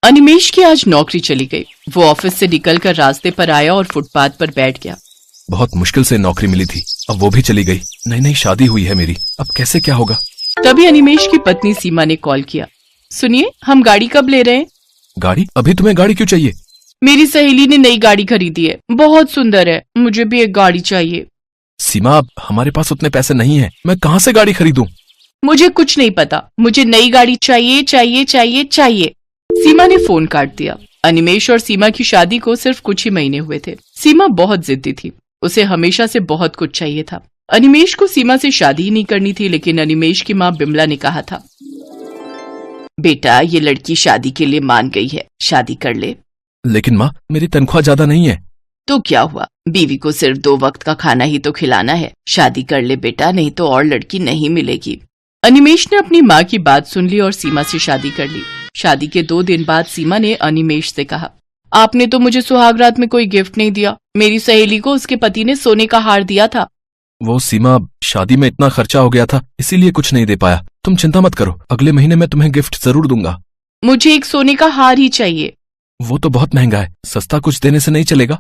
अनिमेश की आज नौकरी चली गई। वो ऑफिस से निकलकर रास्ते पर आया और फुटपाथ पर बैठ गया। बहुत मुश्किल से नौकरी मिली थी, अब वो भी चली गई। नई नई शादी हुई है मेरी, अब कैसे क्या होगा। तभी अनिमेश की पत्नी सीमा ने कॉल किया। सुनिए, हम गाड़ी कब ले रहे हैं? गाड़ी? अभी तुम्हें गाड़ी क्यों चाहिए? मेरी सहेली ने नई गाड़ी खरीदी है, बहुत सुंदर है, मुझे भी एक गाड़ी चाहिए। सीमा, हमारे पास उतने पैसे नहीं है, मैं कहाँ से गाड़ी खरीदूं? मुझे कुछ नहीं पता, मुझे नई गाड़ी चाहिए चाहिए चाहिए चाहिए। सीमा ने फोन काट दिया। अनिमेश और सीमा की शादी को सिर्फ कुछ ही महीने हुए थे। सीमा बहुत जिद्दी थी, उसे हमेशा से बहुत कुछ चाहिए था। अनिमेश को सीमा से शादी ही नहीं करनी थी, लेकिन अनिमेश की माँ बिमला ने कहा था, बेटा ये लड़की शादी के लिए मान गई है, शादी कर ले। लेकिन माँ, मेरी तनख्वाह ज्यादा नहीं है। तो क्या हुआ, बीवी को सिर्फ 2 वक्त का खाना ही तो खिलाना है। शादी कर ले बेटा, नहीं तो और लड़की नहीं मिलेगी। अनिमेश ने अपनी माँ की बात सुन ली और सीमा से शादी कर ली। शादी के 2 दिन बाद सीमा ने अनिमेश से कहा, आपने तो मुझे सुहागरात में कोई गिफ्ट नहीं दिया। मेरी सहेली को उसके पति ने सोने का हार दिया था। वो सीमा, शादी में इतना खर्चा हो गया था, इसीलिए कुछ नहीं दे पाया। तुम चिंता मत करो, अगले महीने मैं तुम्हें गिफ्ट जरूर दूंगा। मुझे एक सोने का हार ही चाहिए। वो तो बहुत महंगा है, सस्ता कुछ देने से नहीं चलेगा।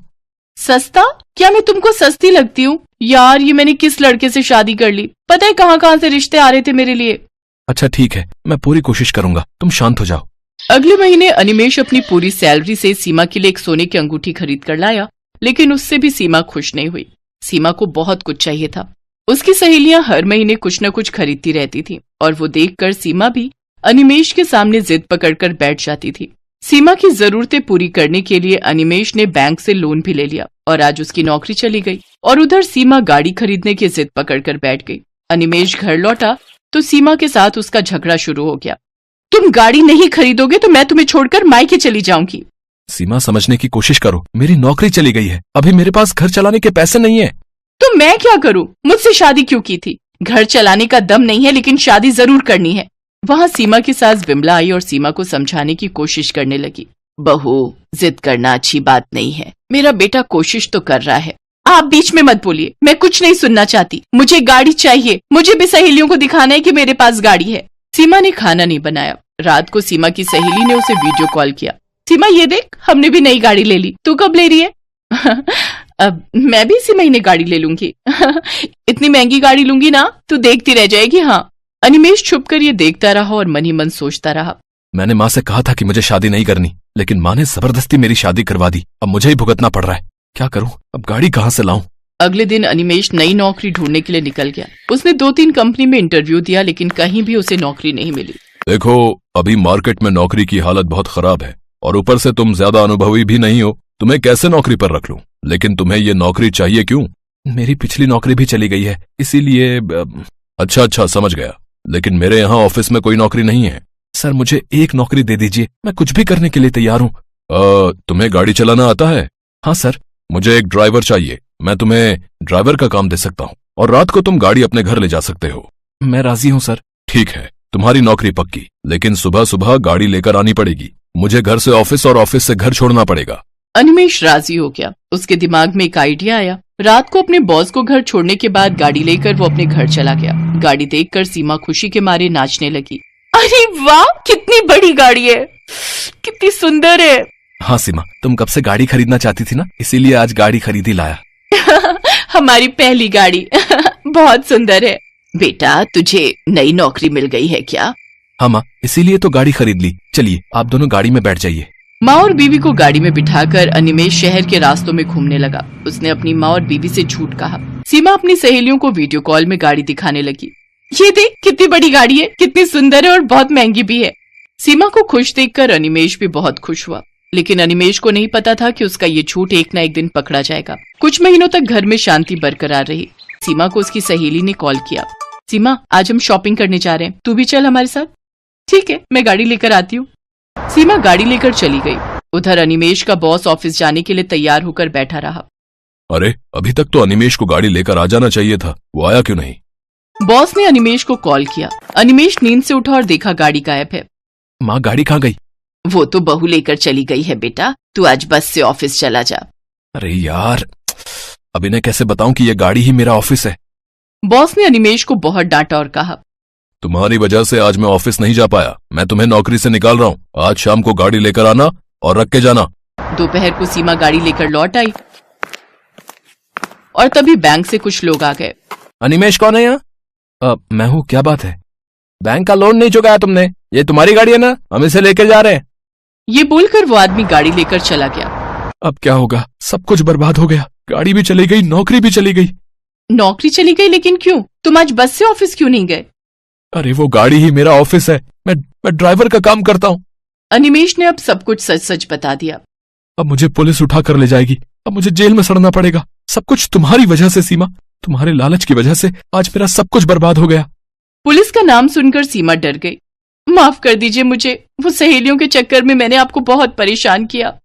सस्ता? क्या मैं तुमको सस्ती लगती हूँ? यार ये मैंने किस लड़के से शादी कर ली, पता है कहाँ कहाँ से रिश्ते आ रहे थे मेरे लिए। अच्छा ठीक है, मैं पूरी कोशिश करूंगा, तुम शांत हो जाओ। अगले महीने अनिमेश अपनी पूरी सैलरी से सीमा के लिए एक सोने की अंगूठी खरीद कर लाया, लेकिन उससे भी सीमा खुश नहीं हुई। सीमा को बहुत कुछ चाहिए था। उसकी सहेलियां हर महीने कुछ न कुछ खरीदती रहती थी और वो देखकर सीमा भी अनिमेश के सामने जिद पकड़कर बैठ जाती थी। सीमा की जरूरतें पूरी करने के लिए अनिमेश ने बैंक से लोन भी ले लिया और आज उसकी नौकरी चली गई। और उधर सीमा गाड़ी खरीदने की जिद पकड़कर बैठ गई। अनिमेश घर लौटा तो सीमा के साथ उसका झगड़ा शुरू हो गया। तुम गाड़ी नहीं खरीदोगे तो मैं तुम्हें छोड़कर मायके चली जाऊंगी। सीमा, समझने की कोशिश करो, मेरी नौकरी चली गई है, अभी मेरे पास घर चलाने के पैसे नहीं है। तो मैं क्या करूं? मुझसे शादी क्यों की थी? घर चलाने का दम नहीं है, लेकिन शादी जरूर करनी है। वहाँ सीमा की सास बिमला आई और सीमा को समझाने की कोशिश करने लगी। बहू, जिद करना अच्छी बात नहीं है, मेरा बेटा कोशिश तो कर रहा है। आप बीच में मत बोलिए, मैं कुछ नहीं सुनना चाहती। मुझे गाड़ी चाहिए, मुझे भी सहेलियों को दिखाना है कि मेरे पास गाड़ी है। सीमा ने खाना नहीं बनाया। रात को सीमा की सहेली ने उसे वीडियो कॉल किया। सीमा ये देख, हमने भी नई गाड़ी ले ली, तू कब ले रही है? अब मैं भी इसी महीने गाड़ी ले लूंगी। इतनी महंगी गाड़ी लूंगी ना, तू देखती रह जाएगी। हाँ। अनिमेश छुपकर ये देखता रहा और मन ही मन सोचता रहा। मैंने माँ से कहा था कि मुझे शादी नहीं करनी, लेकिन माँ ने जबरदस्ती मेरी शादी करवा दी। अब मुझे ही भुगतना पड़ रहा है, क्या करूं? अब गाड़ी कहाँ से लाऊं? अगले दिन अनिमेश नई नौकरी ढूंढने के लिए निकल गया। उसने 2-3 कंपनी में इंटरव्यू दिया, लेकिन कहीं भी उसे नौकरी नहीं मिली। देखो, अभी मार्केट में नौकरी की हालत बहुत खराब है और ऊपर से तुम ज्यादा अनुभवी भी नहीं हो, तुम्हें कैसे नौकरी पर रख लूं? लेकिन तुम्हें ये नौकरी चाहिए क्यों? मेरी पिछली नौकरी भी चली गई है, इसीलिए। अच्छा, समझ गया, लेकिन मेरे यहाँ ऑफिस में कोई नौकरी नहीं है। सर, मुझे एक नौकरी दे दीजिए, मैं कुछ भी करने के लिए तैयार हूँ। तुम्हें गाड़ी चलाना आता है? हाँ सर। मुझे एक ड्राइवर चाहिए, मैं तुम्हें ड्राइवर का काम दे सकता हूँ और रात को तुम गाड़ी अपने घर ले जा सकते हो। मैं राजी हूँ सर। ठीक है, तुम्हारी नौकरी पक्की, लेकिन सुबह सुबह गाड़ी लेकर आनी पड़ेगी। मुझे घर से ऑफिस और ऑफिस से घर छोड़ना पड़ेगा। अनिमेश राजी हो गया। उसके दिमाग में एक आइडिया आया। रात को अपने बॉस को घर छोड़ने के बाद गाड़ी लेकर वो अपने घर चला गया। गाड़ी देखकर सीमा खुशी के मारे नाचने लगी। अरे वाह, कितनी बड़ी गाड़ी है, कितनी सुंदर है। हाँ सीमा, तुम कब से गाड़ी खरीदना चाहती थी ना, इसीलिए आज गाड़ी खरीद ही लाया। हमारी पहली गाड़ी। बहुत सुंदर है। बेटा, तुझे नई नौकरी मिल गई है क्या? हाँ माँ, इसीलिए तो गाड़ी खरीद ली। चलिए, आप दोनों गाड़ी में बैठ जाइए। माँ और बीवी को गाड़ी में बिठाकर अनिमेश शहर के रास्तों में घूमने लगा। उसने अपनी माँ और बीवी से झूठ कहा। सीमा अपनी सहेलियों को वीडियो कॉल में गाड़ी दिखाने लगी। ये देख, कितनी बड़ी गाड़ी है, कितनी सुंदर है और बहुत महंगी भी है। सीमा को खुश देखकर अनिमेश भी बहुत खुश हुआ, लेकिन अनिमेश को नहीं पता था कि उसका ये झूठ एक न एक दिन पकड़ा जाएगा। कुछ महीनों तक घर में शांति बरकरार रही। सीमा को उसकी सहेली ने कॉल किया। सीमा, आज हम शॉपिंग करने जा रहे हैं, तू भी चल हमारे साथ। ठीक है, मैं गाड़ी लेकर आती हूँ। सीमा गाड़ी लेकर चली गई। उधर अनिमेश का बॉस ऑफिस जाने के लिए तैयार होकर बैठा रहा। अरे, अभी तक तो अनिमेश को गाड़ी लेकर आ जाना चाहिए था, वो आया क्यों नहीं? बॉस ने अनिमेश को कॉल किया। अनिमेश नींद से उठा और देखा गाड़ी गायब है। माँ, गाड़ी कहाँ गई? वो तो बहू लेकर चली गई है बेटा, तू आज बस से ऑफिस चला जा। अरे यार, अब इन्हें कैसे बताऊं कि ये गाड़ी ही मेरा ऑफिस है। बॉस ने अनिमेश को बहुत डांटा और कहा, तुम्हारी वजह से आज मैं ऑफिस नहीं जा पाया। मैं तुम्हें नौकरी से निकाल रहा हूँ। आज शाम को गाड़ी लेकर आना और रख के जाना। दोपहर को सीमा गाड़ी लेकर लौट आई और तभी बैंक से कुछ लोग आ गए। अनिमेश कौन है यहाँ? मैं हूँ। क्या बात है? बैंक का लोन नहीं चुकाया तुमने? ये तुम्हारी गाड़ी है ना? हम इसे लेकर जा रहे हैं। ये बोलकर वो आदमी गाड़ी लेकर चला गया। अब क्या होगा? सब कुछ बर्बाद हो गया। गाड़ी भी चली गई, नौकरी भी चली गई। नौकरी चली गई? लेकिन क्यों? तुम आज बस से ऑफिस क्यों नहीं गए? अरे वो गाड़ी ही मेरा ऑफिस है। मैं ड्राइवर का काम करता हूँ। अनिमेश ने अब सब कुछ सच सच बता दिया। अब मुझे पुलिस उठा कर ले जाएगी। अब मुझे जेल में सड़ना पड़ेगा। सब कुछ तुम्हारी वजह से सीमा, तुम्हारे लालच की वजह से आज मेरा सब कुछ बर्बाद हो गया। पुलिस का नाम सुनकर सीमा डर गई। माफ कर दीजिए मुझे, वो सहेलियों के चक्कर में मैंने आपको बहुत परेशान किया।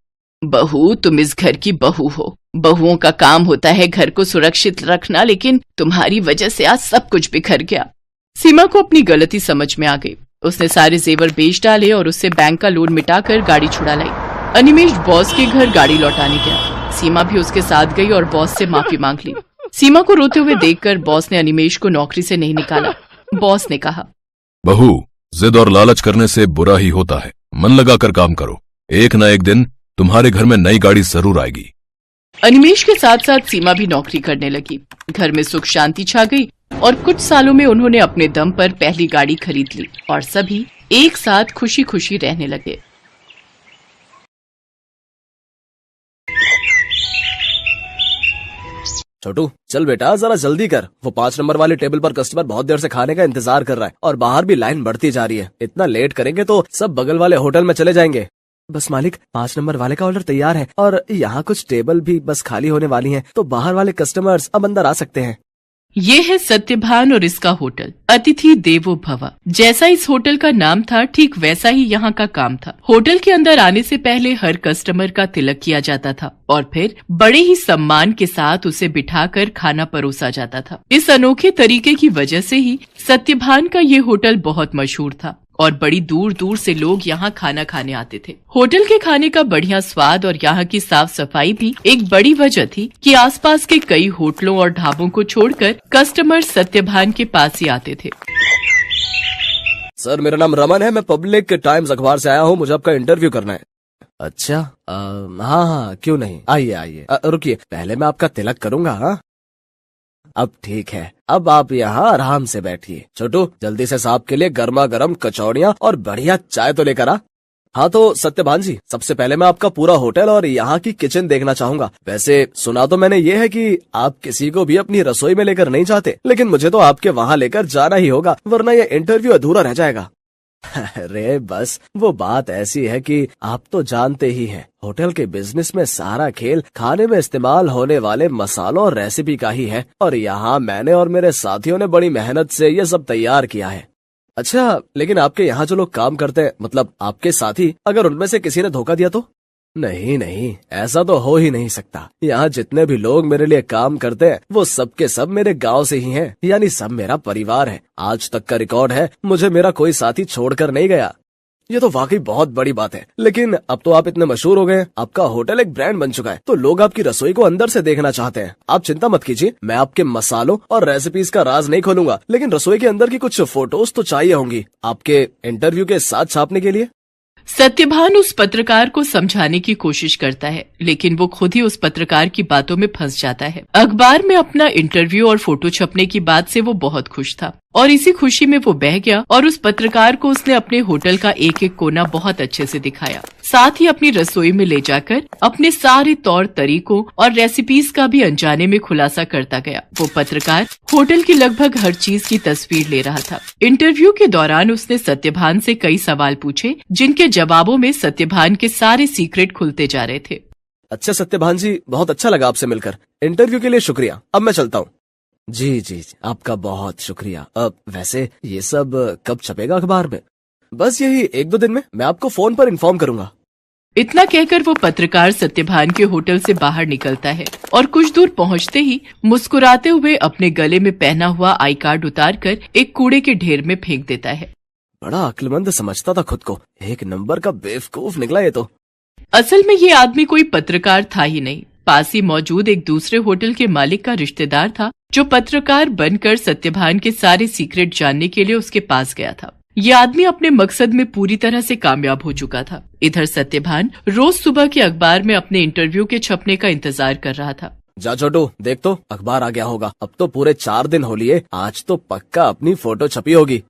बहू, तुम इस घर की बहू हो। बहुओं का काम होता है घर को सुरक्षित रखना, लेकिन तुम्हारी वजह से आज सब कुछ बिखर गया। सीमा को अपनी गलती समझ में आ गई। उसने सारे जेवर बेच डाले और उससे बैंक का लोन मिटाकर गाड़ी छुड़ा लाई। अनिमेश बॉस के घर गाड़ी लौटाने गया। सीमा भी उसके साथ गई और बॉस से माफी मांग ली। सीमा को रोते हुए देखकर बॉस ने अनिमेश को नौकरी से नहीं निकाला। बॉस ने कहा, बहू, जिद और लालच करने से बुरा ही होता है। मन लगाकर काम करो। एक न एक दिन तुम्हारे घर में नई गाड़ी जरूर आएगी। अनिमेश के साथ साथ सीमा भी नौकरी करने लगी। घर में सुख शांति छा गई और कुछ सालों में उन्होंने अपने दम पर पहली गाड़ी खरीद ली और सभी एक साथ खुशी खुशी रहने लगे। छोटू, चल बेटा जरा जल्दी कर। वो 5 नंबर वाले टेबल पर कस्टमर बहुत देर से खाने का इंतजार कर रहा है और बाहर भी लाइन बढ़ती जा रही है। इतना लेट करेंगे तो सब बगल वाले होटल में चले जाएंगे। बस मालिक, 5 नंबर वाले का ऑर्डर तैयार है और यहाँ कुछ टेबल भी बस खाली होने वाली हैं, तो बाहर वाले कस्टमर्स अब अंदर आ सकते हैं। ये है सत्यभान और इसका होटल अतिथि देवो भव। जैसा इस होटल का नाम था, ठीक वैसा ही यहाँ का काम था। होटल के अंदर आने से पहले हर कस्टमर का तिलक किया जाता था और फिर बड़े ही सम्मान के साथ उसे बिठाकर खाना परोसा जाता था। इस अनोखे तरीके की वजह से ही सत्यभान का ये होटल बहुत मशहूर था और बड़ी दूर दूर से लोग यहाँ खाना खाने आते थे। होटल के खाने का बढ़िया स्वाद और यहाँ की साफ सफाई भी एक बड़ी वजह थी कि आसपास के कई होटलों और ढाबों को छोड़कर कस्टमर सत्यभान के पास ही आते थे। सर, मेरा नाम रमन है। मैं पब्लिक टाइम्स अखबार से आया हूँ। मुझे आपका इंटरव्यू करना है। अच्छा, हाँ, क्यों नहीं, आइए आइए। रुकिए, पहले मैं आपका तिलक करूंगा। हाँ, अब ठीक है। अब आप यहाँ आराम से बैठिए। छोटू, जल्दी से साहब के लिए गर्मा गर्म कचौड़ियाँ और बढ़िया चाय तो लेकर आ। हाँ तो सत्यभान जी, सबसे पहले मैं आपका पूरा होटल और यहाँ की किचन देखना चाहूंगा। वैसे सुना तो मैंने ये है कि आप किसी को भी अपनी रसोई में लेकर नहीं जाते, लेकिन मुझे तो आपके वहाँ लेकर जाना ही होगा, वरना ये इंटरव्यू अधूरा रह जाएगा। अरे बस, वो बात ऐसी है कि आप तो जानते ही हैं, होटल के बिजनेस में सारा खेल खाने में इस्तेमाल होने वाले मसालों और रेसिपी का ही है और यहाँ मैंने और मेरे साथियों ने बड़ी मेहनत से ये सब तैयार किया है। अच्छा, लेकिन आपके यहाँ जो लोग काम करते हैं, मतलब आपके साथी, अगर उनमें से किसी ने धोखा दिया तो? नहीं नहीं, ऐसा तो हो ही नहीं सकता। यहाँ जितने भी लोग मेरे लिए काम करते हैं वो सब के सब मेरे गांव से ही हैं, यानी सब मेरा परिवार है। आज तक का रिकॉर्ड है, मुझे मेरा कोई साथी छोड़कर नहीं गया। ये तो वाकई बहुत बड़ी बात है। लेकिन अब तो आप इतने मशहूर हो गए, आपका होटल एक ब्रांड बन चुका है, तो लोग आपकी रसोई को अंदर से देखना चाहते हैं। आप चिंता मत कीजिए, मैं आपके मसालों और रेसिपीज का राज नहीं खोलूंगा, लेकिन रसोई के अंदर की कुछ फोटोज तो चाहिए होंगी आपके इंटरव्यू के साथ छापने के लिए। सत्यभान उस पत्रकार को समझाने की कोशिश करता है, लेकिन वो खुद ही उस पत्रकार की बातों में फंस जाता है। अखबार में अपना इंटरव्यू और फोटो छपने की बात से वो बहुत खुश था और इसी खुशी में वो बह गया और उस पत्रकार को उसने अपने होटल का एक एक कोना बहुत अच्छे से दिखाया। साथ ही अपनी रसोई में ले जाकर अपने सारे तौर तरीकों और रेसिपीज का भी अनजाने में खुलासा करता गया। वो पत्रकार होटल की लगभग हर चीज की तस्वीर ले रहा था। इंटरव्यू के दौरान उसने सत्यभान से कई सवाल पूछे, जिनके जवाबों में सत्यभान के सारे सीक्रेट खुलते जा रहे थे। अच्छा सत्यभान जी, बहुत अच्छा लगा आपसे मिलकर। इंटरव्यू के लिए शुक्रिया। अब मैं चलता हूँ। जी जी, आपका बहुत शुक्रिया। अब वैसे ये सब कब छपेगा अखबार में? बस यही 1-2 दिन में। मैं आपको फोन पर इन्फॉर्म करूंगा। इतना कहकर वो पत्रकार सत्यभान के होटल से बाहर निकलता है और कुछ दूर पहुंचते ही मुस्कुराते हुए अपने गले में पहना हुआ आई कार्ड उतारकर एक कूड़े के ढेर में फेंक देता है। बड़ा अक्लमंद समझता था खुद को, एक नंबर का बेवकूफ निकला ये तो। असल में ये आदमी कोई पत्रकार था ही नहीं। पास ही मौजूद एक दूसरे होटल के मालिक का रिश्तेदार था, जो पत्रकार बनकर सत्यभान के सारे सीक्रेट जानने के लिए उसके पास गया था। ये आदमी अपने मकसद में पूरी तरह से कामयाब हो चुका था। इधर सत्यभान रोज सुबह के अखबार में अपने इंटरव्यू के छपने का इंतजार कर रहा था। जा छोटू, देख तो अखबार आ गया होगा। अब तो पूरे 4 दिन हो लिए, आज तो पक्का अपनी फोटो छपी होगी।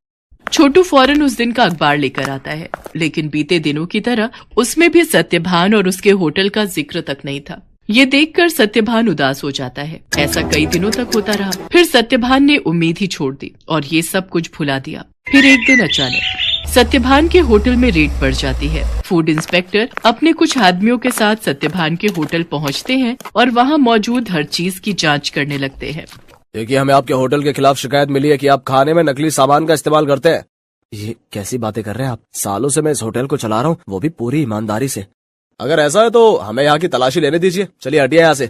छोटू फौरन उस दिन का अखबार लेकर आता है, लेकिन बीते दिनों की तरह उसमें भी सत्यभान और उसके होटल का जिक्र तक नहीं था। ये देखकर सत्यभान उदास हो जाता है। ऐसा कई दिनों तक होता रहा। फिर सत्यभान ने उम्मीद ही छोड़ दी और ये सब कुछ भुला दिया। फिर एक दिन अचानक सत्यभान के होटल में रेड पड़ जाती है। फूड इंस्पेक्टर अपने कुछ आदमियों के साथ सत्यभान के होटल पहुंचते हैं और वहां मौजूद हर चीज की जांच करने लगते हैं। देखिए, हमें आपके होटल के खिलाफ शिकायत मिली है कि आप खाने में नकली सामान का इस्तेमाल करते हैं। ये कैसी बातें कर रहे हैं आप? सालों से मैं इस होटल को चला रहा हूँ, वो भी पूरी ईमानदारी से। अगर ऐसा है तो हमें यहाँ की तलाशी लेने दीजिए। चलिए हटिए यहाँ से।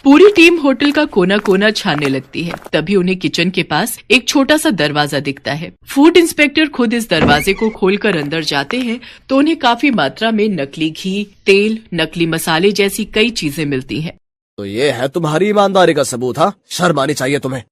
पूरी टीम होटल का कोना कोना छानने लगती है। तभी उन्हें किचन के पास एक छोटा सा दरवाजा दिखता है। फूड इंस्पेक्टर खुद इस दरवाजे को खोलकर अंदर जाते हैं तो उन्हें काफी मात्रा में नकली घी, तेल, नकली मसाले जैसी कई चीजें मिलती हैं। तो ये है तुम्हारी ईमानदारी का सबूत? हाँ, शर्म आनी चाहिए तुम्हें।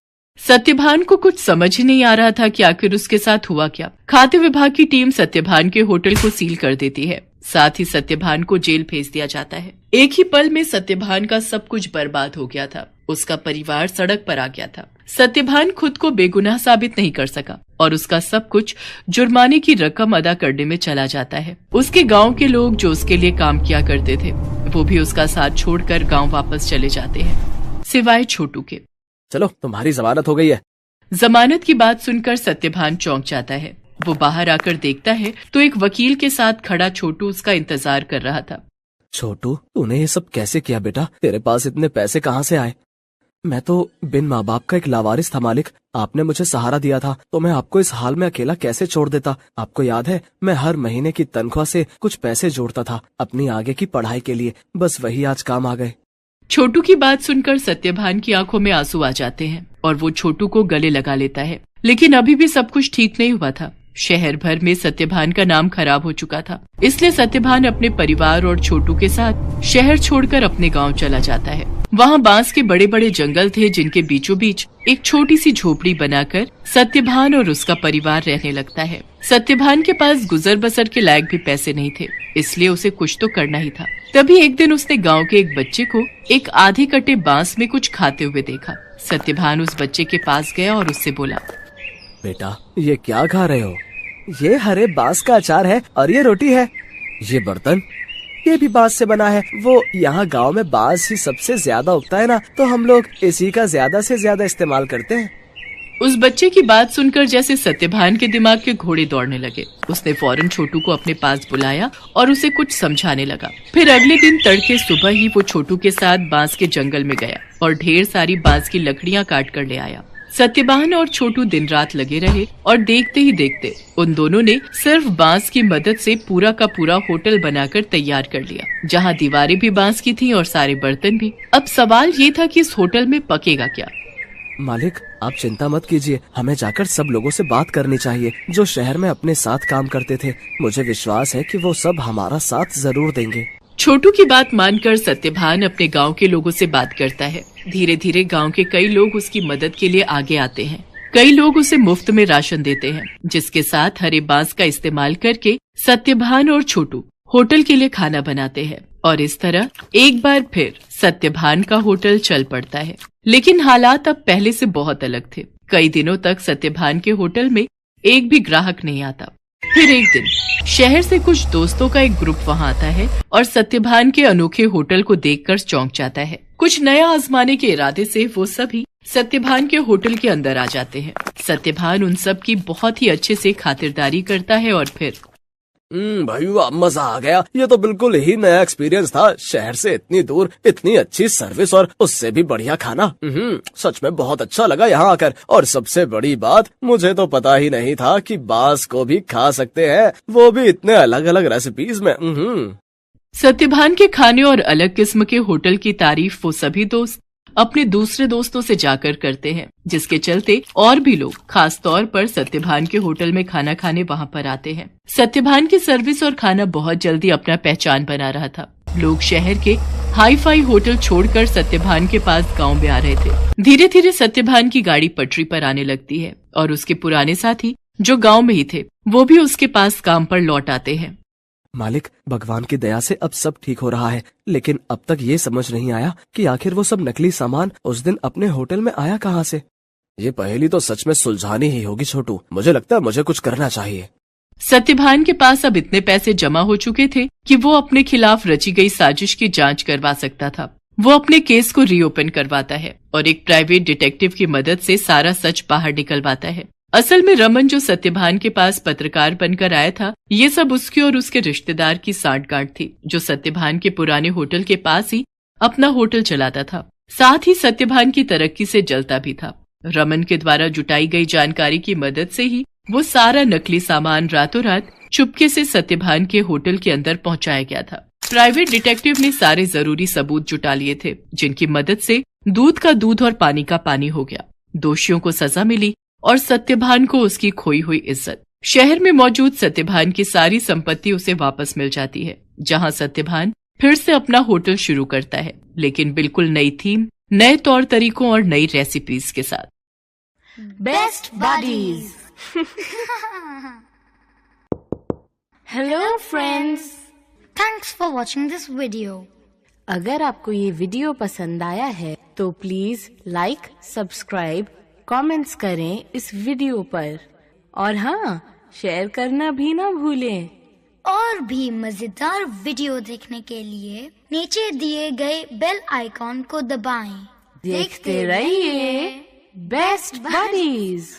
सत्यभान को कुछ समझ ही नहीं आ रहा था कि आखिर उसके साथ हुआ क्या। खाद्य विभाग की टीम सत्यभान के होटल को सील कर देती है। साथ ही सत्यभान को जेल भेज दिया जाता है। एक ही पल में सत्यभान का सब कुछ बर्बाद हो गया था। उसका परिवार सड़क पर आ गया था। सत्यभान खुद को बेगुनाह साबित नहीं कर सका और उसका सब कुछ जुर्माने की रकम अदा करने में चला जाता है। उसके गांव के लोग जो उसके लिए काम किया करते थे, वो भी उसका साथ छोड़कर गांव वापस चले जाते हैं, सिवाय छोटू के। चलो, तुम्हारी जमानत हो गई है। जमानत की बात सुनकर सत्यभान चौंक जाता है। वो बाहर आकर देखता है तो एक वकील के साथ खड़ा छोटू उसका इंतजार कर रहा था। छोटू, तूने ये सब कैसे किया बेटा? तेरे पास इतने पैसे कहाँ से आए? मैं तो बिन माँ बाप का एक लावारिस था मालिक। आपने मुझे सहारा दिया था तो मैं आपको इस हाल में अकेला कैसे छोड़ देता? आपको याद है, मैं हर महीने की तनख्वाह से कुछ पैसे जोड़ता था अपनी आगे की पढ़ाई के लिए। बस वही आज काम आ गए। छोटू की बात सुनकर सत्यभान की आंखों में आंसू आ जाते हैं और वो छोटू को गले लगा लेता है। लेकिन अभी भी सब कुछ ठीक नहीं हुआ था। शहर भर में सत्यभान का नाम खराब हो चुका था। इसलिए सत्यभान अपने परिवार और छोटू के साथ शहर छोड़कर अपने गांव चला जाता है। वहां बांस के बड़े बड़े जंगल थे, जिनके बीचों बीच एक छोटी सी झोपड़ी बनाकर सत्यभान और उसका परिवार रहने लगता है। सत्यभान के पास गुजर बसर के लायक भी पैसे नहीं थे, इसलिए उसे कुछ तो करना ही था। तभी एक दिन उसने गांव के एक बच्चे को एक आधे कटे बांस में कुछ खाते हुए देखा। सत्यभान उस बच्चे के पास गया और उससे बोला, बेटा, ये क्या खा रहे हो? ये हरे बांस का अचार है और ये रोटी है। ये बर्तन, ये भी बांस से बना है। वो यहाँ गांव में बांस ही सबसे ज्यादा उगता है ना, तो हम लोग इसी का ज्यादा से ज्यादा इस्तेमाल करते हैं। उस बच्चे की बात सुनकर जैसे सत्यभान के दिमाग के घोड़े दौड़ने लगे। उसने फौरन छोटू को अपने पास बुलाया और उसे कुछ समझाने लगा। फिर अगले दिन तड़के सुबह ही वो छोटू के साथ बांस के जंगल में गया और ढेर सारी बांस की लकड़ियां काट कर ले आया। सत्यभान और छोटू दिन रात लगे रहे और देखते ही देखते उन दोनों ने सिर्फ बांस की मदद से पूरा का पूरा होटल बनाकर तैयार कर लिया, जहां दीवारें भी बांस की थीं और सारे बर्तन भी। अब सवाल ये था कि इस होटल में पकेगा क्या? मालिक, आप चिंता मत कीजिए, हमें जाकर सब लोगों से बात करनी चाहिए जो शहर में अपने साथ काम करते थे। मुझे विश्वास है कि वो सब हमारा साथ जरूर देंगे। छोटू की बात मानकर सत्यभान अपने गांव के लोगों से बात करता है। धीरे धीरे गांव के कई लोग उसकी मदद के लिए आगे आते हैं। कई लोग उसे मुफ्त में राशन देते हैं, जिसके साथ हरे बांस का इस्तेमाल करके सत्यभान और छोटू होटल के लिए खाना बनाते हैं। और इस तरह एक बार फिर सत्यभान का होटल चल पड़ता है। लेकिन हालात अब पहले से बहुत अलग थे। कई दिनों तक सत्यभान के होटल में एक भी ग्राहक नहीं आता। फिर एक दिन शहर से कुछ दोस्तों का एक ग्रुप वहां आता है और सत्यभान के अनोखे होटल को देखकर चौंक जाता है। कुछ नया आजमाने के इरादे से वो सभी सत्यभान के होटल के अंदर आ जाते हैं। सत्यभान उन सब की बहुत ही अच्छे से खातिरदारी करता है और फिर भाई वाह, मजा आ गया। ये तो बिल्कुल ही नया एक्सपीरियंस था। शहर से इतनी दूर इतनी अच्छी सर्विस और उससे भी बढ़िया खाना। सच में बहुत अच्छा लगा यहाँ आकर। और सबसे बड़ी बात, मुझे तो पता ही नहीं था कि बांस को भी खा सकते हैं, वो भी इतने अलग अलग रेसिपीज में। सत्यभान के खाने और अलग किस्म के होटल की तारीफ वो सभी दोस्त अपने दूसरे दोस्तों से जाकर करते हैं, जिसके चलते और भी लोग खास तौर पर सत्यभान के होटल में खाना खाने वहां पर आते हैं। सत्यभान की सर्विस और खाना बहुत जल्दी अपना पहचान बना रहा था। लोग शहर के हाई फाई होटल छोड़कर सत्यभान के पास गांव में आ रहे थे। धीरे धीरे सत्यभान की गाड़ी पटरी पर आने लगती है और उसके पुराने साथी जो गांव में ही थे वो भी उसके पास काम पर लौट आते हैं। मालिक, भगवान की दया से अब सब ठीक हो रहा है, लेकिन अब तक ये समझ नहीं आया कि आखिर वो सब नकली सामान उस दिन अपने होटल में आया कहाँ से। ये पहेली तो सच में सुलझानी ही होगी छोटू। मुझे लगता है मुझे कुछ करना चाहिए। सत्यभान के पास अब इतने पैसे जमा हो चुके थे कि वो अपने खिलाफ रची गई साजिश की जांच करवा सकता था। वो अपने केस को रीओपन करवाता है और एक प्राइवेट डिटेक्टिव की मदद से सारा सच बाहर निकलवाता है। असल में रमन जो सत्यभान के पास पत्रकार बनकर आया था, ये सब उसके और उसके रिश्तेदार की सांठगांठ थी, जो सत्यभान के पुराने होटल के पास ही अपना होटल चलाता था। साथ ही सत्यभान की तरक्की से जलता भी था। रमन के द्वारा जुटाई गई जानकारी की मदद से ही वो सारा नकली सामान रातों रात चुपके से सत्यभान के होटल के अंदर पहुंचाया गया था। प्राइवेट डिटेक्टिव ने सारे जरूरी सबूत जुटा लिए थे, जिनकी मदद से दूध का दूध और पानी का पानी हो गया। दोषियों को सजा मिली और सत्यभान को उसकी खोई हुई इज्जत। शहर में मौजूद सत्यभान की सारी संपत्ति उसे वापस मिल जाती है, जहां सत्यभान फिर से अपना होटल शुरू करता है, लेकिन बिल्कुल नई थीम, नए तौर तरीकों और नई रेसिपीज के साथ। Best buddies. Hello friends, Thanks for watching this video. अगर आपको ये वीडियो पसंद आया है तो प्लीज लाइक, सब्सक्राइब, कमेंट्स करें इस वीडियो पर और हाँ, शेयर करना भी ना भूलें। और भी मजेदार वीडियो देखने के लिए नीचे दिए गए बेल आइकॉन को दबाएं। देखते रहिए बेस्ट बडीज।